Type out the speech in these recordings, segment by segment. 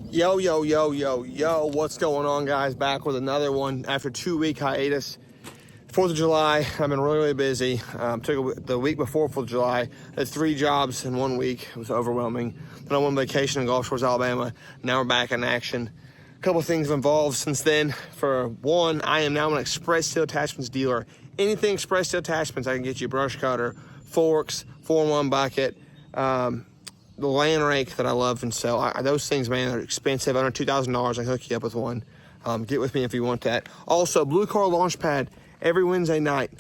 Yo, what's going on, guys? Back with another one after 2-week hiatus. 4th of July, I've been really busy. Took the week before 4th of July, I had 3 jobs in 1 week. It was overwhelming. Then I went on vacation in Gulf Shores, Alabama. Now we're back in action. A couple things have involved since then. For one, I am now an express steel attachments dealer. Anything express steel attachments, I can get you a brush cutter, forks, 4-in-1 bucket, the land rake that I love and sell. Those things, man, are expensive. Under $2,000, I can hook you up with one. Get with me if you want that. Also, Blue Car Launchpad, every Wednesday night,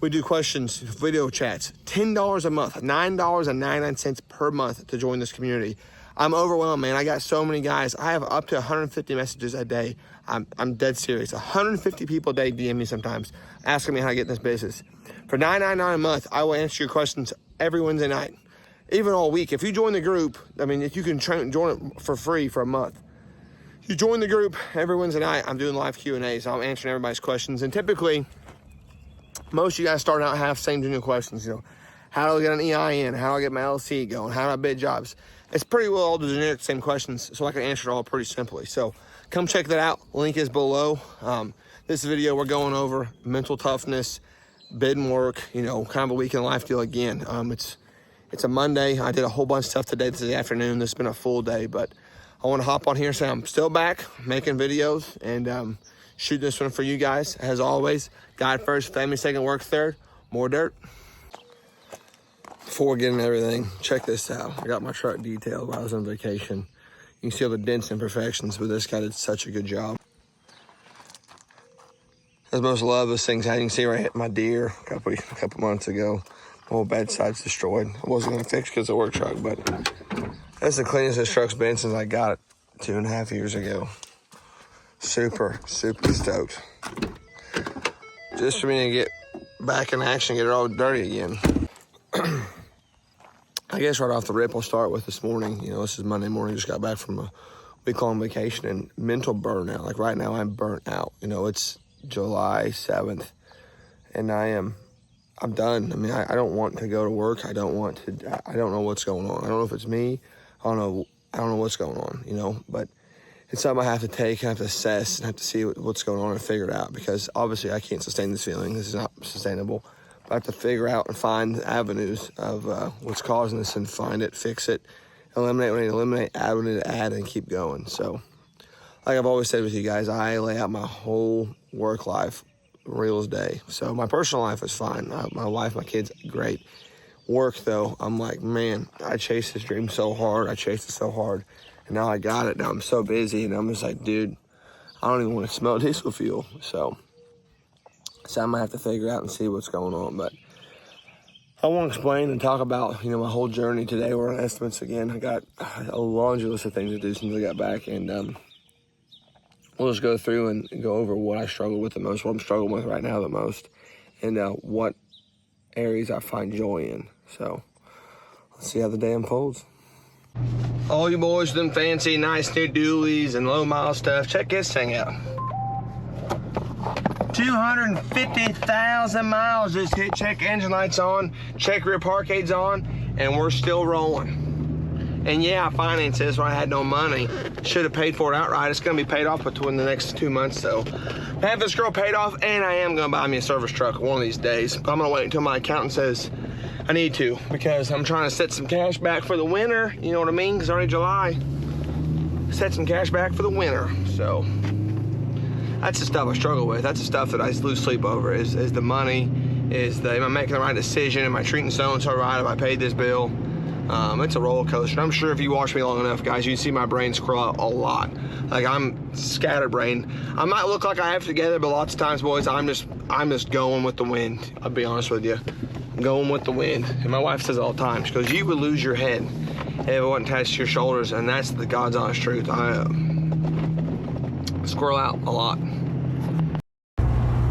we do questions, video chats. $10 a month, $9.99 per month to join this community. I'm overwhelmed, man. I got so many guys. I have up to 150 messages a day. I'm dead serious. 150 people a day DM me sometimes, asking me how to get in this business. For $9.99 a month, I will answer your questions every Wednesday night. Even all week. If you join the group, I mean, if you can join it for free for a month. You join the group every Wednesday night, I'm doing live Q&As. I'm answering everybody's questions. And typically, most of you guys start out have same general questions. You know, how do I get an EIN? How do I get my LC going? How do I bid jobs? It's pretty well all the generic same questions, so I can answer it all pretty simply. So come check that out. Link is below. This video, we're going over mental toughness, bidding work, you know, kind of a weekend life deal again. It's a Monday. I did a whole bunch of stuff today. This is the afternoon. This has been a full day, but I want to hop on here and say I'm still back making videos and shoot this one for you guys. As always, God first, family second, work third. More dirt. Before getting everything, check this out. I got my truck detailed while I was on vacation. You can see all the dents and imperfections, but this guy did such a good job. As most love those things, as you can see right hit my deer a couple months ago. Whole bad side's destroyed. I wasn't gonna fix because of the work truck, but that's the cleanest this truck's been since I got it 2.5 years ago. Super stoked. Just for me to get back in action, get it all dirty again. I guess right off the rip, I'll start with this morning. You know, this is Monday morning. Just got back from a week-long vacation and mental burnout. Like right now, I'm burnt out. You know, it's July 7th, and I'm done. I mean, I don't want to go to work. I don't know what's going on. I don't know if it's me. I don't know what's going on, you know, but it's something I have to take, I have to assess, and have to see what's going on and figure it out, because obviously I can't sustain this feeling. This is not sustainable. I have to figure out and find avenues of what's causing this and find it, fix it, eliminate what I need to eliminate, add what I need to add, and keep going. So, like I've always said with you guys, I lay out my whole work life real as day. So my personal life is fine. My wife, my kids, great. Work though, I'm like, man, I chased this dream so hard. I chased it so hard, and now I got it. Now I'm so busy, and I'm just like, dude, I don't even want to smell diesel fuel. So I'm gonna have to figure out and see what's going on. But I want to explain and talk about, you know, my whole journey today. We're on estimates again. I got a laundry list of things to do since I got back, and we'll just go through and go over what I struggle with the most, what I'm struggling with right now the most, and what areas I find joy in. So let's see how the day unfolds. All you boys with them fancy, nice new dualies and low mile stuff, check this thing out. 250,000 miles just hit, check engine lights on, check rear park aids on, and we're still rolling. And yeah, I financed this when I had no money. Should have paid for it outright. It's gonna be paid off between the next 2 months. So I have this girl paid off, and I am gonna buy me a service truck one of these days. But I'm gonna wait until my accountant says I need to, because I'm trying to set some cash back for the winter. You know what I mean? Because already July. Set some cash back for the winter. So that's the stuff I struggle with. That's the stuff that I lose sleep over, is the money, am I making the right decision? Am I treating so-and-so right? Have I paid this bill? It's a roller coaster. I'm sure if you watch me long enough, guys, you can see my brain scroll out a lot. Like, I'm scatterbrained. I might look like I have it together, but lots of times, boys, I'm just going with the wind. I'll be honest with you. I'm going with the wind. And my wife says it all the time. She goes, you would lose your head if it wasn't attached to your shoulders, and that's the God's honest truth. I squirrel out a lot.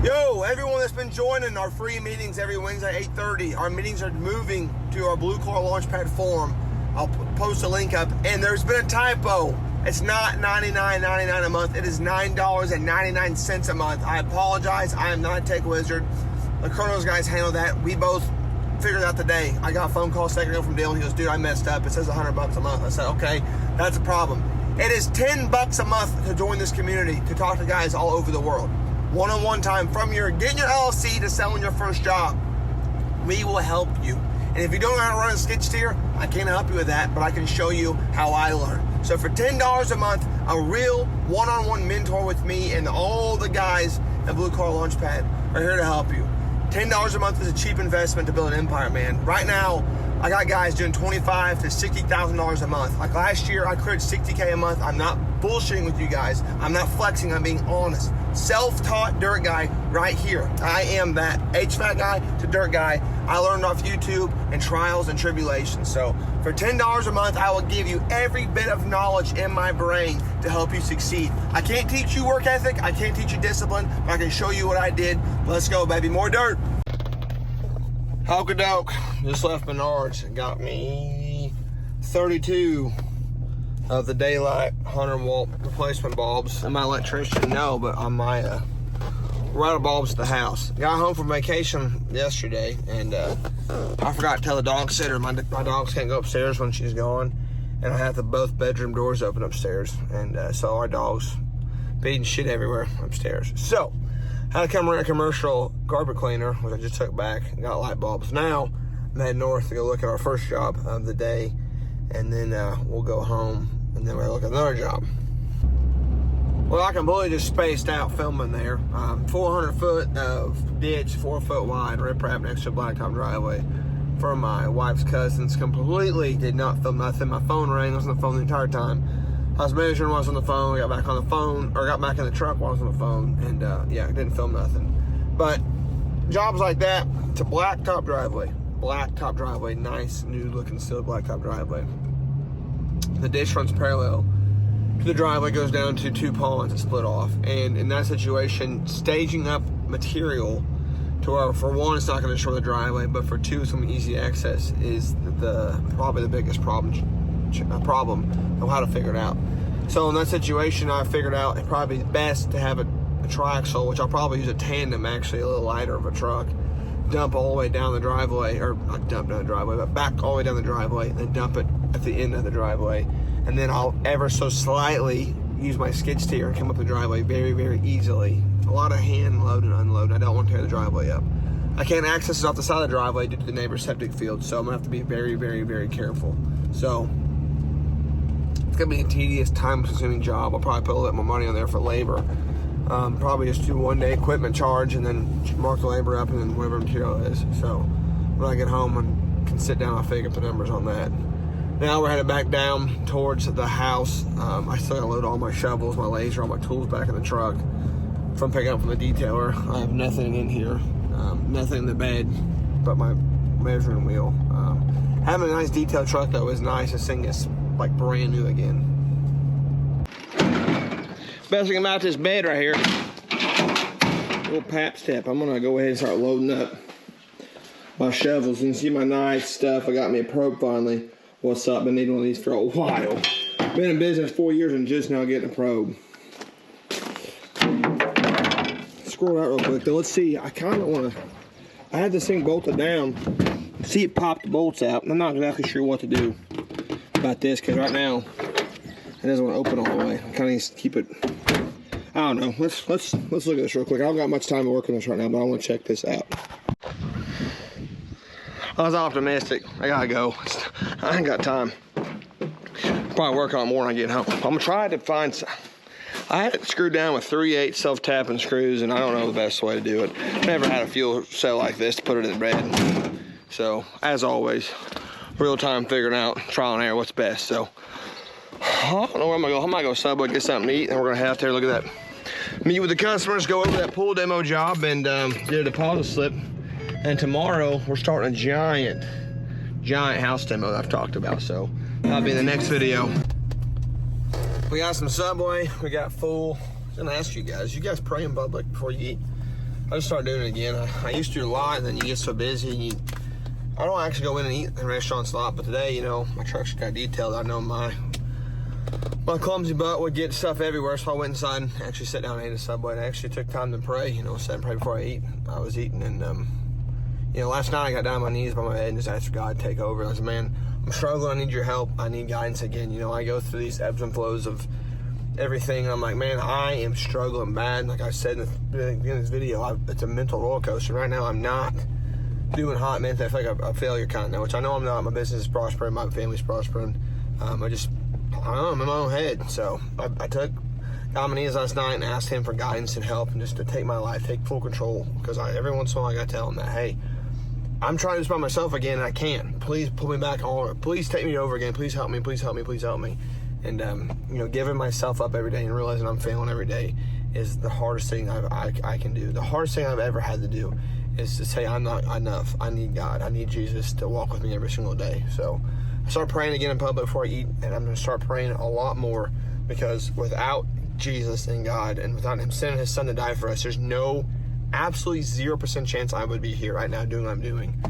Yo, everyone that's been joining our free meetings every Wednesday at 8:30, our meetings are moving to our Blue Car Launchpad forum. I'll post a link up, and there's been a typo. It's not $99.99 a month. It is $9.99 a month. I apologize. I am not a tech wizard. The Colonel's guys handle that. We both figured it out today. I got a phone call a second ago from Dale. He goes, dude, I messed up. It says $100 a month. I said, okay, that's a problem. It is $10 a month to join this community, to talk to guys all over the world. One-on-one time from your getting your LLC to selling your first job. We will help you. And if you don't know how to run a skid steer, I can't help you with that, but I can show you how I learn. So for $10 a month, a real one-on-one mentor with me and all the guys at Blue Car Launchpad are here to help you. $10 a month is a cheap investment to build an empire, man. Right now, I got guys doing $25,000 to $60,000 a month. Like last year, I cleared $60K a month. I'm not bullshitting with you guys. I'm not flexing, I'm being honest. Self-taught dirt guy right here. I am that HVAC guy to dirt guy. I learned off YouTube and trials and tribulations. So for $10 a month, I will give you every bit of knowledge in my brain to help you succeed. I can't teach you work ethic. I can't teach you discipline, but I can show you what I did. Let's go, baby. More dirt. Okey-doke. Just left Menards and got me 32 of the daylight 100-watt replacement bulbs. I'm my electrician, no, but on my router bulbs at the house. Got home from vacation yesterday, and I forgot to tell the dog sitter my dogs can't go upstairs when she's gone, and I have both bedroom doors open upstairs, and so our dogs beating shit everywhere upstairs. So I had to come rent a commercial carpet cleaner, which I just took back and got light bulbs. Now I'm heading north to go look at our first job of the day, and then we'll go home, and then we'll look at another job. Well, I completely just spaced out filming there. 400 foot of ditch, 4 foot wide, riprap next to a blacktop driveway for my wife's cousins. Completely did not film nothing. My phone rang. I was on the phone the entire time. I was measuring while I was on the phone. I got back on the phone, or got back in the truck while I was on the phone, and yeah, I didn't film nothing. But jobs like that, it's a blacktop driveway. Blacktop driveway, nice, new looking steel blacktop driveway. The ditch runs parallel. The driveway goes down to 2 ponds that split off, and in that situation, staging up material to where, for one, it's not going to destroy the driveway, but for two, it's going to be easy access is probably the biggest problem of how to figure it out. So in that situation, I figured out it's probably best to have a triaxle, which I'll probably use a tandem, actually a little lighter of a truck, dump all the way down the driveway, or not dump down the driveway, but back all the way down the driveway, and then dump it at the end of the driveway. And then I'll ever so slightly use my skid steer and come up the driveway very, very easily. A lot of hand load and unload. I don't want to tear the driveway up. I can't access it off the side of the driveway due to the neighbor's septic field, so I'm gonna have to be very, very, very careful. So it's gonna be a tedious, time-consuming job. I'll probably put a little bit more money on there for labor. Probably just do 1 day equipment charge and then mark the labor up and then whatever material it is. So when I get home and can sit down, I'll figure up the numbers on that. Now we're headed back down towards the house. I still gotta load all my shovels, my laser, all my tools back in the truck from picking up from the detailer. I have nothing in here, nothing in the bed but my measuring wheel. Having a nice detailed truck though is nice. This thing is like brand new again. Best thing about this bed right here, little pap step. I'm gonna go ahead and start loading up my shovels. You can see my nice stuff. I got me a probe finally. What's up? Been needing one of these for a while. Been in business 4 years and just now getting a probe. Scroll out real quick though. Let's see. I kind of want to. I had this thing bolted down. See it pop the bolts out. I'm not exactly sure what to do about this because right now it doesn't want to open all the way. I kind of need to keep it. I don't know. Let's look at this real quick. I don't got much time to work on this right now, but I want to check this out. I was optimistic. I gotta go. I ain't got time. Probably work on it more when I get home. I'm gonna try to find some. I had it screwed down with 3/8 self-tapping screws, and I don't know the best way to do it. Never had a fuel cell like this to put it in bed. So, as always, real time figuring out, trial and error, what's best. So, I don't know where I'm gonna go. I might go Subway, get something to eat, and we're gonna head out there, look at that. Meet with the customers, go over that pool demo job, and get a deposit slip. And tomorrow, we're starting a giant house demo that I've talked about. So, that'll be in the next video. We got some Subway, we got full. I was gonna ask you guys pray in public before you eat? I just started doing it again. I used to do a lot, and then you get so busy. I don't actually go in and eat in restaurants a lot, but today, you know, my truck's got detailed. I know my clumsy butt would get stuff everywhere, so I went inside and actually sat down and ate a Subway. And I actually took time to pray, you know, sat and pray before I eat. I was eating, and you know, last night I got down on my knees by my head and just asked for God to take over. I said, man, I'm struggling. I need your help. I need guidance again. You know, I go through these ebbs and flows of everything. I'm like, man, I am struggling bad. Like I said in the beginning of this video, it's a mental roller coaster. Right now, I'm not doing hot, man. I feel like a failure kind of now, which I know I'm not. My business is prospering. My family's prospering. I don't know, I'm in my own head. So I got on my knees last night and asked him for guidance and help and just to take my life, take full control. Because every once in a while I got to tell him that, hey, I'm trying to do this by myself again and I can't. Please pull me back on. Please take me over again. Please help me. Please help me. Please help me. And, you know, giving myself up every day and realizing I'm failing every day is the hardest thing I can do. The hardest thing I've ever had to do is to say I'm not enough. I need God. I need Jesus to walk with me every single day. So I start praying again in public before I eat, and I'm going to start praying a lot more, because without Jesus and God and without him sending his son to die for us, there's absolutely 0% chance I would be here right now doing what I'm doing.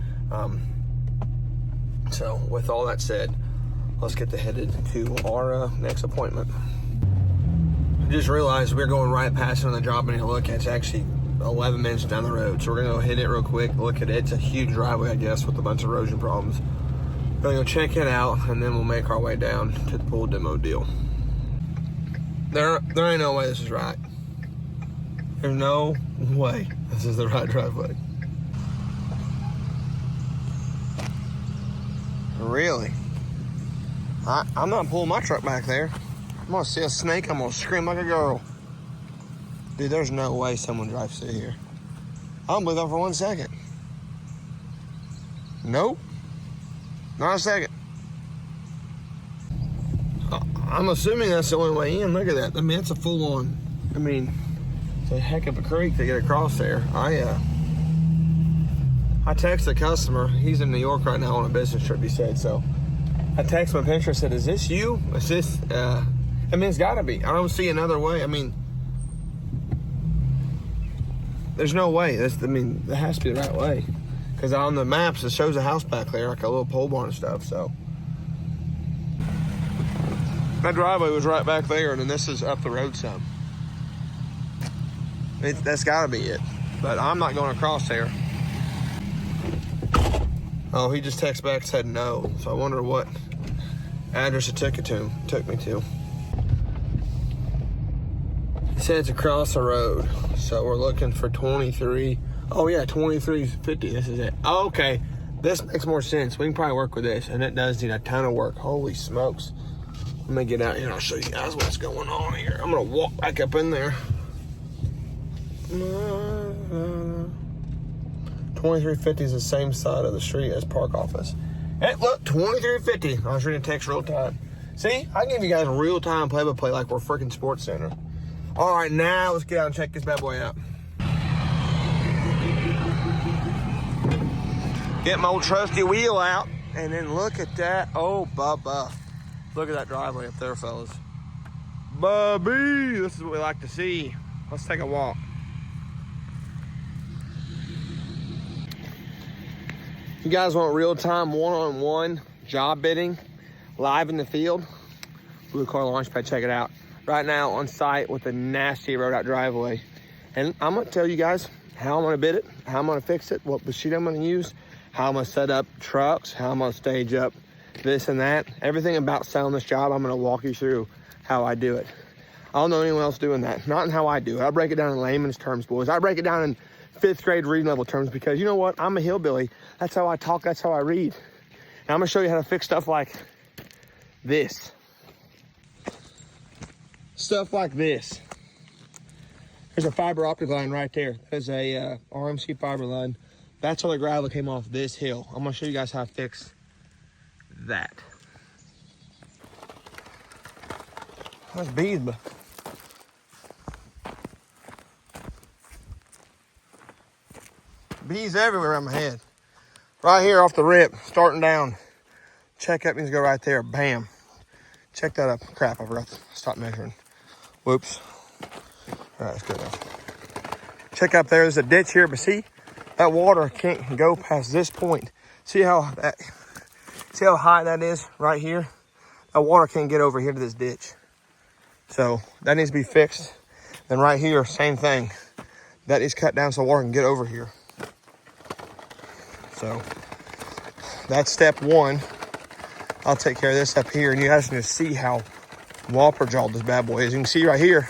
So with all that said, let's get headed to our next appointment. I just realized we're going right past it on the job and look, it's actually 11 minutes down the road. So we're gonna go hit it real quick, look at it. It's a huge driveway, I guess, with a bunch of erosion problems. We're gonna go check it out, and then we'll make our way down to the pool demo deal. There ain't no way this is right. There's no way this is the right driveway. Really? I'm not pulling my truck back there. I'm gonna see a snake, I'm gonna scream like a girl. Dude, there's no way someone drives through here. I don't believe that for 1 second. Nope. Not a second. I'm assuming that's the only way in. Look at that. I mean, it's a full on, it's a heck of a creek to get across there. I texted the customer. He's in New York right now on a business trip, he said. So I texted my picture, said, is this you? Is this, it's gotta be. I don't see another way. There's no way. That has to be the right way. Because on the maps, it shows a house back there, like a little pole barn and stuff, so. That driveway was right back there, and then this is up the road some. That's gotta be it. But I'm not going across there. Oh, he just texted back and said no. So I wonder what address it took me to. He said it's across the road. So we're looking for 23. Oh yeah, 2350. This is it. Oh, okay. This makes more sense. We can probably work with this. And it does need a ton of work. Holy smokes. Let me get out here and I'll show you guys what's going on here. I'm gonna walk back up in there. 2350 is the same side of the street as park office. Hey, look, 2350. I was reading text real time. See, I give you guys real time play-by-play like we're freaking Sports Center. All right, now let's get out and check this bad boy out. Get my old trusty wheel out, and then look at that. Oh, Bubba. Look at that driveway up there, fellas. Bubby, this is what we like to see. Let's take a walk. If you guys want real-time one-on-one job bidding live in the field, Blue Car Launchpad, check it out. Right now on site with a nasty road out driveway. And I'm gonna tell you guys how I'm gonna bid it, how I'm gonna fix it, what machine I'm gonna use, how I'm gonna set up trucks, how I'm gonna stage up this and that. Everything about selling this job, I'm gonna walk you through how I do it. I don't know anyone else doing that. Not in how I do it. I break it down in layman's terms, boys. I break it down in 5th grade reading level terms, because you know what? I'm a hillbilly. That's how I talk, that's how I read. And I'm gonna show you how to fix stuff like this. Stuff like this. There's a fiber optic line right there. There's a RMC fiber line. That's how the gravel came off this hill. I'm gonna show you guys how to fix that. That's bees, but bees everywhere on my head. Right here off the rip, starting down. Check up needs to go right there. Bam. Check that up. Crap, I forgot to stop measuring. Whoops. All right, that's good enough. Check up there. There's a ditch here, but see, that water can't go past this point. See how high that is right here? That water can't get over here to this ditch. So that needs to be fixed. Then right here, same thing. That is cut down so water can get over here. So that's step one. I'll take care of this up here, and you guys can just see how whopper jawed this bad boy is. You can see right here,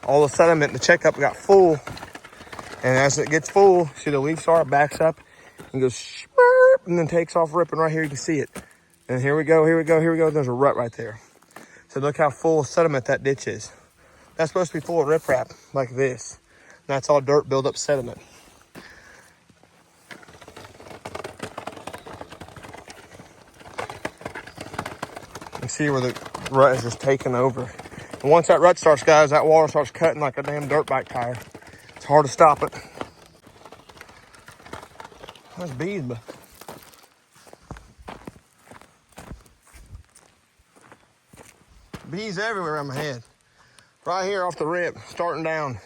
all the sediment, the checkup got full. And as it gets full, see the leaf star backs up and goes shmurp, and then takes off ripping right here. You can see it. And here we go, here we go, here we go. There's a rut right there. So look how full of sediment that ditch is. That's supposed to be full of riprap like this. That's all dirt buildup sediment. You can see where the rut is just taking over. And once that rut starts, guys, that water starts cutting like a damn dirt bike tire. It's hard to stop it. There's bees, but bees everywhere around my head. Right here off the rip, starting down.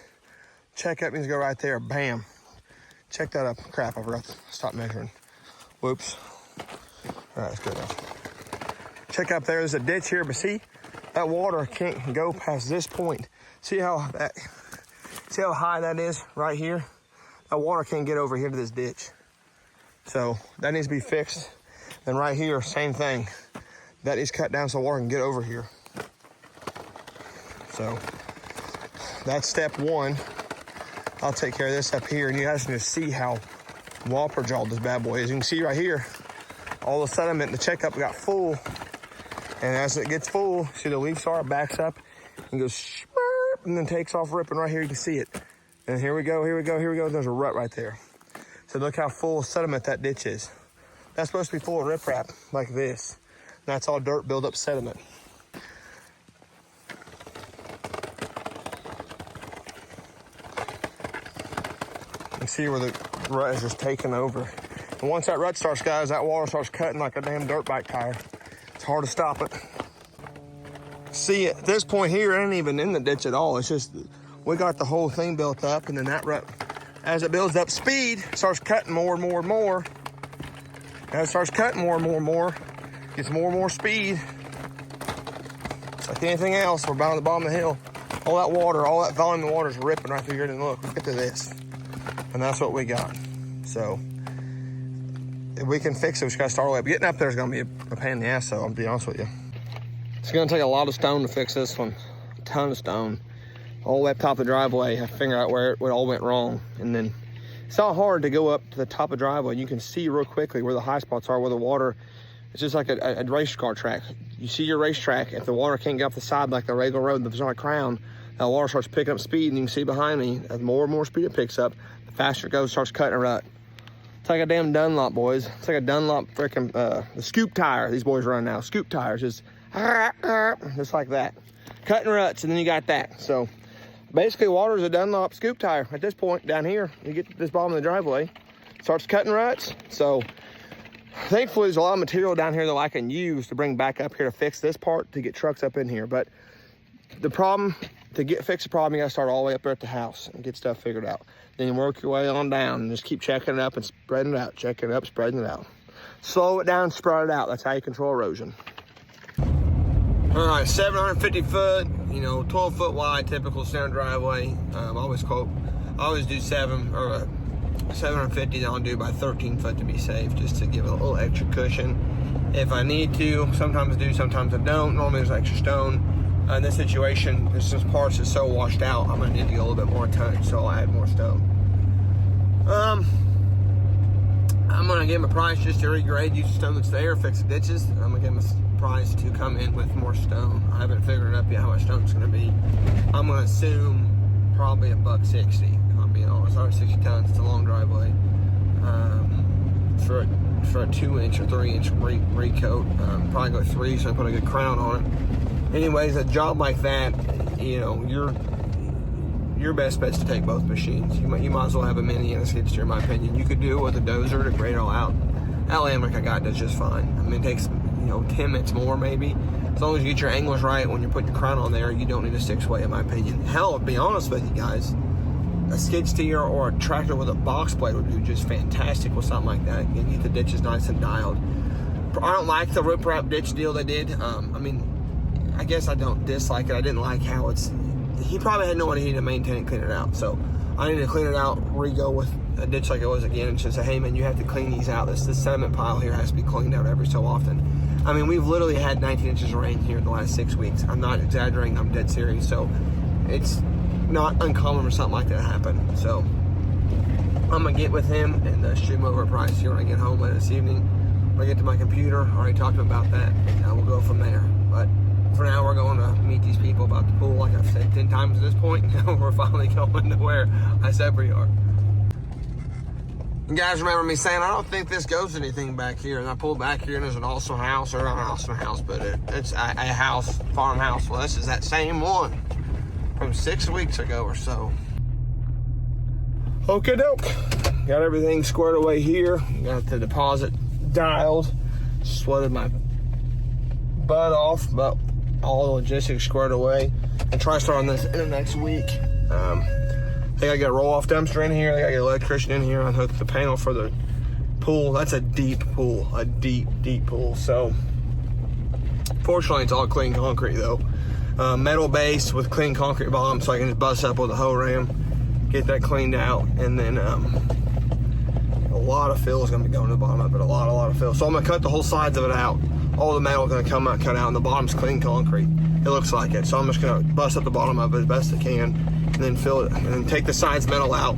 Checkup needs to go right there. Bam. Check that up. Crap, I forgot to stop measuring. Whoops. All right, that's good enough. Check up there. There's a ditch here, but see, that water can't go past this point. See how high that is right here? That water can't get over here to this ditch. So that needs to be fixed. Then right here, same thing. That needs cut down so water can get over here. So that's step one. I'll take care of this up here, and you guys can just see how whopper jawed this bad boy is. You can see right here, all the sediment, the checkup got full. And as it gets full, see the leaf star backs up and goes shmurp, and then takes off ripping right here. You can see it. And here we go, here we go, here we go. There's a rut right there. So look how full of sediment that ditch is. That's supposed to be full of riprap like this. That's all dirt buildup sediment. You see where the rut is just taking over. And once that rut starts, guys, that water starts cutting like a damn dirt bike tire. It's hard to stop it. See, at this point here, it ain't even in the ditch at all. It's just, we got the whole thing built up, and then that rut, as it builds up speed, starts cutting more and more and more. As it starts cutting more and more and more, gets more and more speed. It's like anything else, we're down at the bottom of the hill. All that water, all that volume of water is ripping right through here. And look at this. And that's what we got. So if we can fix it, we just gotta start all the way up. Getting up there is gonna be a pain in the ass, so I'll be honest with you. It's gonna take a lot of stone to fix this one. A ton of stone. All the way up top of the driveway, I figure out where it all went wrong. And then it's not hard to go up to the top of the driveway. You can see real quickly where the high spots are, where the water, it's just like a race car track. You see your racetrack, if the water can't get off the side like the regular road, if there's not a crown, that water starts picking up speed, and you can see behind me, as more and more speed it picks up, the faster it goes, starts cutting a rut. It's like a damn Dunlop, boys. It's like a Dunlop freaking, the scoop tire these boys run now. Scoop tires, just like that. Cutting ruts, and then you got that. So basically, water is a Dunlop scoop tire at this point down here. You get to this bottom of the driveway, starts cutting ruts. So thankfully, there's a lot of material down here that I can use to bring back up here to fix this part, to get trucks up in here. But the problem, fix the problem, you gotta start all the way up there at the house and get stuff figured out. Then you work your way on down and just keep checking it up and spreading it out, checking it up, spreading it out. Slow it down, spread it out. That's how you control erosion. All right, 750 foot, 12 foot wide, typical standard driveway. I always do 750, then I'll do by 13 foot to be safe, just to give it a little extra cushion. If I need to, sometimes I do, sometimes I don't. Normally there's extra stone. In this situation, since parts is so washed out, I'm gonna need to get a little bit more tonnage, so I'll add more stone. I'm gonna give him a price just to regrade, use the stone that's there, fix the ditches. I'm gonna give him a price to come in with more stone. I haven't figured up yet how much stone it's gonna be. I'm gonna assume probably $160. I'll be honest, 160 tons. It's a long driveway. For a 2-inch or 3-inch recoat, probably go 3, so I put a good crown on it. Anyways, a job like that, your best bet is to take both machines. You might as well have a mini and a skid steer, in my opinion. You could do it with a dozer to grade it all out. That land like I got does just fine. I mean, it takes 10 minutes more maybe. As long as you get your angles right when you're putting your crown on there, you don't need a 6-way, in my opinion. Hell, to be honest with you guys, a skid steer or a tractor with a box blade would do just fantastic with something like that. You get the ditches nice and dialed. I don't like the rip-wrap ditch deal they did. I guess I don't dislike it. I didn't like how he probably had no idea to maintain and clean it out. So I need to clean it out, re-go with a ditch like it was again, and just say, hey man, you have to clean these out. This sediment pile here has to be cleaned out every so often. I mean, we've literally had 19 inches of rain here in the last 6 weeks. I'm not exaggerating, I'm dead serious. So it's not uncommon for something like that to happen. So I'm gonna get with him and shoot him over a price here when I get home later this evening. When I get to my computer, I already talked to him about that, and we'll go from there. But for now, we're going to meet these people about the pool. Like I've said 10 times at this point, we're finally going to where I said we are. You guys remember me saying, I don't think this goes anything back here. And I pulled back here and there's an awesome house, or not an awesome house, but it's a house, farmhouse. Well, this is that same one from 6 weeks ago or so. Okay, doke. Got everything squared away here. Got the deposit dialed. Sweated my butt off, but all the logistics squared away. And try to start on this in the next week. They gotta get a roll-off dumpster in here. They gotta get an electrician in here, unhook the panel for the pool. That's a deep pool, a deep, deep pool. So, fortunately, it's all clean concrete though. Metal base with clean concrete bottom, so I can just bust up with a hoe ram, get that cleaned out, and then a lot of fill is gonna be going to the bottom of it. A lot of fill. So I'm gonna cut the whole sides of it out. All the metal is gonna come out, cut out, and the bottom's clean concrete. It looks like it. So I'm just gonna bust up the bottom of it as best I can, and then fill it, and then take the sides metal out,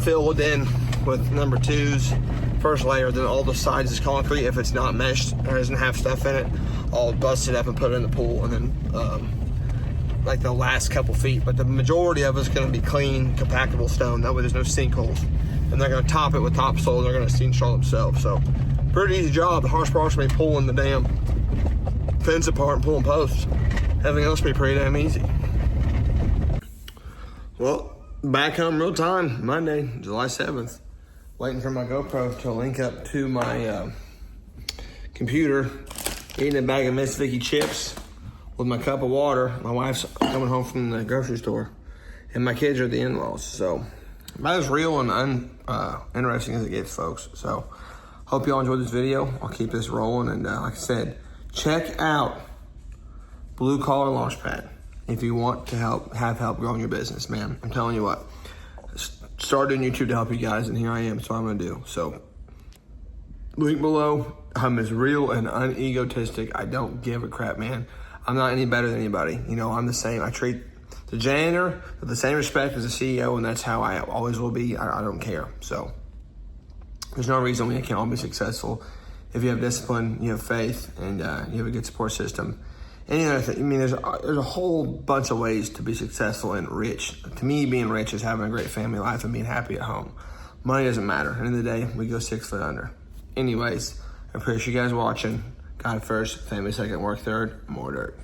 fill it in with number 2s, first layer, then all the sides is concrete. If it's not meshed or doesn't have stuff in it, I'll bust it up and put it in the pool, and then like the last couple feet, but the majority of it's gonna be clean, compactable stone. That way there's no sinkholes. And they're gonna top it with topsoil, and they're gonna install themselves. So, pretty easy job. The horsepower's gonna be pulling the damn fence apart and pulling posts. Everything else will be pretty damn easy. Well, back home real time, Monday, July 7th. Waiting for my GoPro to link up to my computer. Eating a bag of Miss Vicky chips with my cup of water. My wife's coming home from the grocery store. And my kids are the in-laws, so about as real and interesting as it gets, folks. So, hope y'all enjoyed this video. I'll keep this rolling, and like I said, check out Blue Collar Launchpad if you want to have help growing your business, man. I'm telling you what, started on YouTube to help you guys, and here I am. That's what I'm gonna do. So, link below. I'm as real and unegotistic. I don't give a crap, man. I'm not any better than anybody. You know, I'm the same. I treat the janitor with the same respect as the CEO, and that's how I always will be. I don't care. So there's no reason we can't all be successful if you have discipline, you have faith, and you have a good support system. Any other thing, I mean, there's a whole bunch of ways to be successful and rich. To me, being rich is having a great family life and being happy at home. Money doesn't matter. At the end of the day, we go 6 foot under. Anyways, I appreciate you guys watching. God first, family second, work third, more dirt.